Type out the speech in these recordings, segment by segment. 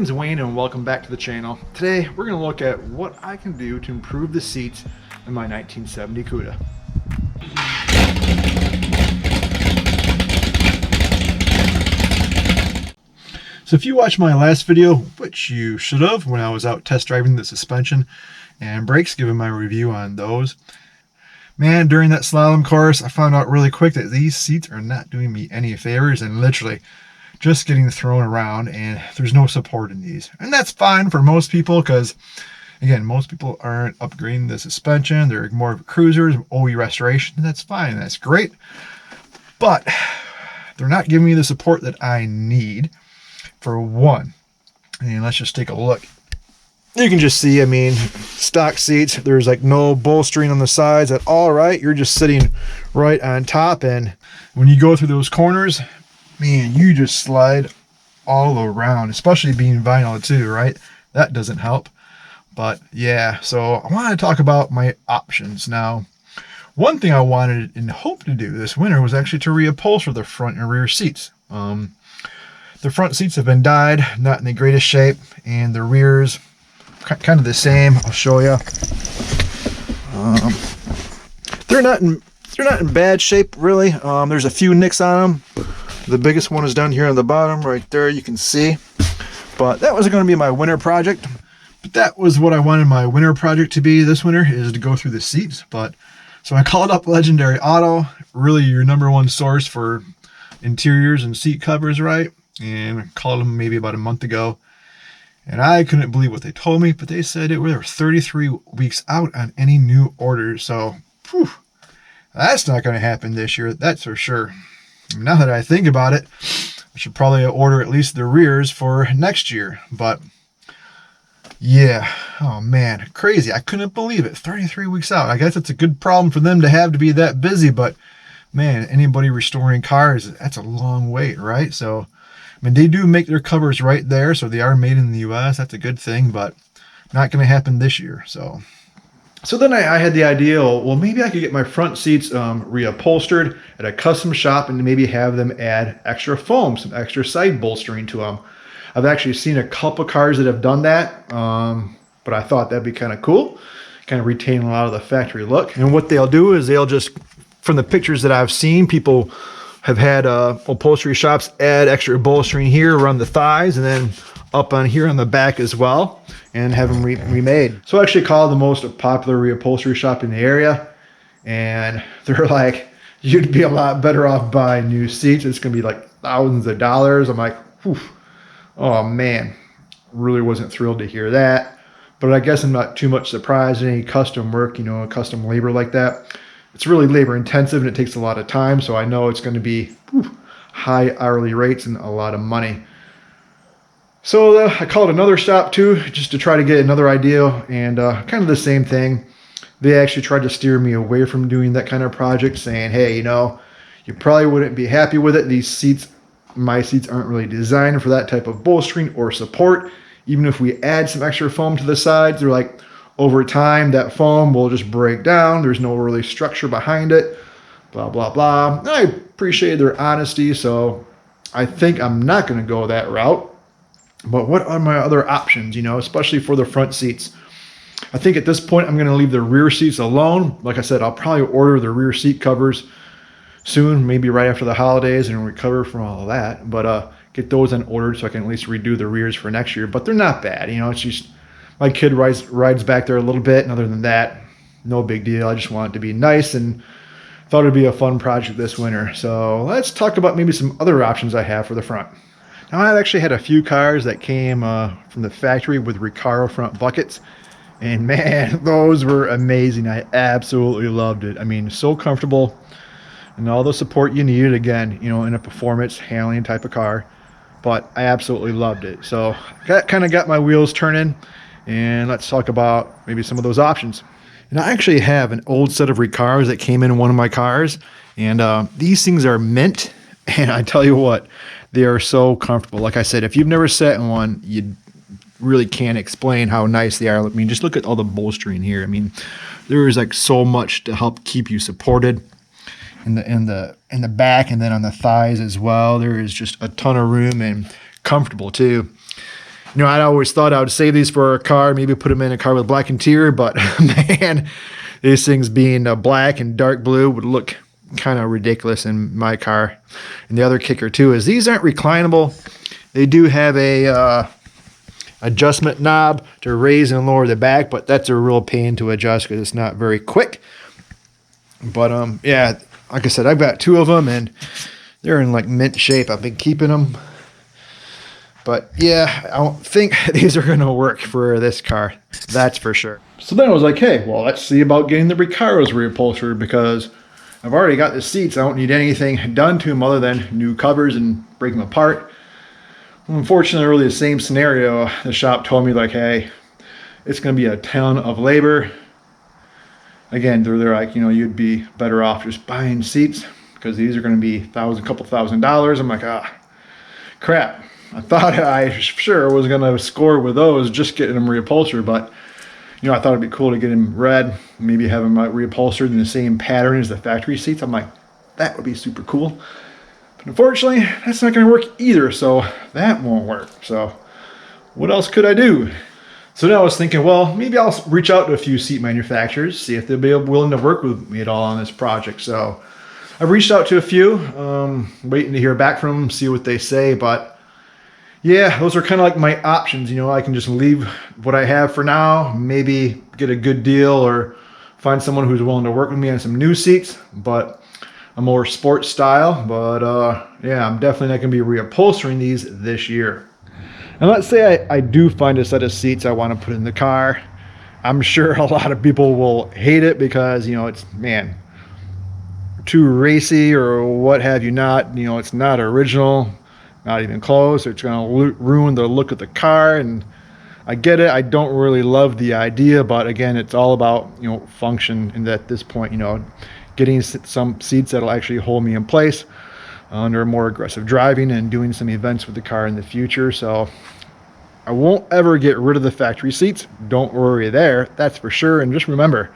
name's Wayne and welcome back to the channel. Today we're going to look at what I can do to improve the seats in my 1970 Cuda. So if you watched my last video, which you should have, when I was out test driving the suspension and brakes, giving my review on those, man, during that slalom course I found out really quick that these seats are not doing me any favors and literally just getting thrown around, and there's no support in these. And that's fine for most people because, again, most people aren't upgrading the suspension. They're more of cruisers, OE restoration, and that's fine. That's great. But they're not giving me the support that I need, for one. And let's just take a look. You can just see, I mean, stock seats, there's like no bolstering on the sides at all, right? You're just sitting right on top, and when you go through those corners, man, you just slide all around, especially being vinyl too, right? That doesn't help. But yeah, so I want to talk about my options. Now, one thing I wanted and hoped to do this winter was actually to reupholster the front and rear seats. The front seats have been dyed, not in the greatest shape, and the rears kind of the same. I'll show you. They're not in bad shape, really. There's a few nicks on them. The biggest one is down here on the bottom right there, you can see. But that was going to be my winter project. But that was what I wanted my winter project to be this winter, is to go through the seats. But so I called up Legendary Auto, really your #1 source for interiors and seat covers, right? And I called them maybe about a month ago. And I couldn't believe what they told me, but they said they were 33 weeks out on any new orders. So, whew, that's not going to happen this year, that's for sure. Now that I think about it, I should probably order at least the rears for next year. But yeah, oh man, crazy. I couldn't believe it. 33 weeks out. I guess it's a good problem for them to have, to be that busy. But man, anybody restoring cars, that's a long wait, right? So, I mean, they do make their covers right there, so they are made in the US. That's a good thing, but not going to happen this year. So then I had the idea, well, maybe I could get my front seats reupholstered at a custom shop and maybe have them add extra foam, some extra side bolstering to them. I've actually seen a couple cars that have done that, but I thought that'd be kind of cool, kind of retain a lot of the factory look. And what they'll do is they'll just, from the pictures that I've seen, people have had upholstery shops add extra bolstering here around the thighs and then up on here on the back as well, and have them remade. So I actually called the most popular reupholstery shop in the area, and they're like, you'd be a lot better off buying new seats. It's gonna be like thousands of dollars. I'm like, whew. Oh man, really wasn't thrilled to hear that. But I guess I'm not too much surprised. Any custom work, you know, custom labor like that, it's really labor intensive and it takes a lot of time. So I know it's going to be high hourly rates and a lot of money. So I called another shop too, just to try to get another idea, and kind of the same thing. They actually tried to steer me away from doing that kind of project, saying, hey, you know, you probably wouldn't be happy with it. These seats, my seats, aren't really designed for that type of bolstering or support. Even if we add some extra foam to the sides, they're like, over time, that foam will just break down. There's no really structure behind it, blah, blah, blah. And I appreciate their honesty, so I think I'm not going to go that route. But what are my other options, you know, especially for the front seats? I think at this point, I'm going to leave the rear seats alone. Like I said, I'll probably order the rear seat covers soon, maybe right after the holidays, and recover from all of that. But get those unordered so I can at least redo the rears for next year. But they're not bad, you know, it's just my kid rides back there a little bit, and other than that, no big deal. I just want it to be nice and thought it'd be a fun project this winter. So let's talk about maybe some other options I have for the front. Now, I've actually had a few cars that came from the factory with Recaro front buckets, and man, those were amazing. I absolutely loved it. I mean, so comfortable and all the support you needed, again, you know, in a performance handling type of car, but I absolutely loved it. So that kind of got my wheels turning, and let's talk about maybe some of those options. And I actually have an old set of Recaros that came in one of my cars, and these things are mint, and I tell you what, they are so comfortable. Like I said, if you've never sat in one, you really can't explain how nice they are. I mean, just look at all the bolstering here. I mean, there is like so much to help keep you supported in the back, and then on the thighs as well. There is just a ton of room and comfortable too. You know, I always thought I would save these for a car, maybe put them in a car with black interior, but man, these things being black and dark blue would look kind of ridiculous in my car. And the other kicker too is these aren't reclinable. They do have a adjustment knob to raise and lower the back, but that's a real pain to adjust because it's not very quick. But yeah, like I said, I've got 2 of them and they're in like mint shape. I've been keeping them. But yeah, I don't think these are going to work for this car. That's for sure. So then I was like, hey, well, let's see about getting the Recaro's reupholstered because I've already got the seats. I don't need anything done to them other than new covers and break them apart. Unfortunately, really the same scenario. The shop told me like, hey, it's going to be a ton of labor. Again, they're like, you know, you'd be better off just buying seats because these are going to be couple $1,000s. I'm like, crap. I thought I sure was going to score with those just getting them reupholstered, but you know, I thought it'd be cool to get them red, maybe have them reupholstered in the same pattern as the factory seats. I'm like, that would be super cool. But unfortunately, that's not going to work either, so that won't work. So what else could I do? So now I was thinking, well, maybe I'll reach out to a few seat manufacturers, see if they'll be willing to work with me at all on this project. So I've reached out to a few, waiting to hear back from them, see what they say, but yeah, those are kind of like my options. You know, I can just leave what I have for now, maybe get a good deal or find someone who's willing to work with me on some new seats, but a more sports style. But yeah, I'm definitely not going to be reupholstering these this year. And let's say I do find a set of seats I want to put in the car. I'm sure a lot of people will hate it because, you know, it's, man, too racy or what have you not. You know, it's not original. Not even close. It's going to ruin the look of the car, and I get it. I don't really love the idea, but again, it's all about, you know, function. And at this point, you know, getting some seats that'll actually hold me in place under more aggressive driving and doing some events with the car in the future. So I won't ever get rid of the factory seats. Don't worry there. That's for sure. And just remember,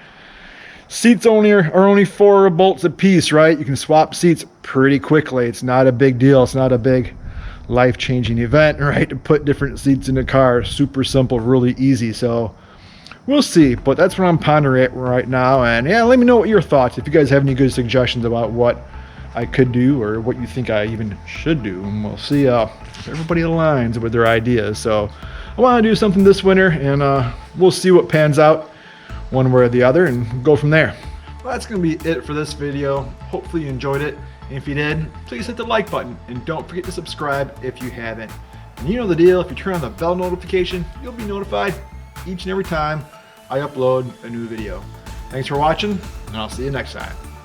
seats are only 4 bolts a piece, right? You can swap seats pretty quickly. It's not a big deal. It's not a big life-changing event, right? To put different seats in the car, super simple, really easy. So we'll see, but that's what I'm pondering right now. And yeah, let me know what your thoughts, if you guys have any good suggestions about what I could do or what you think I even should do, and we'll see if everybody aligns with their ideas. So I want to do something this winter, and we'll see what pans out one way or the other and go from there. Well, that's going to be it for this video. Hopefully you enjoyed it. And if you did, please hit the like button and don't forget to subscribe if you haven't. And you know the deal, if you turn on the bell notification, you'll be notified each and every time I upload a new video. Thanks for watching, and I'll see you next time.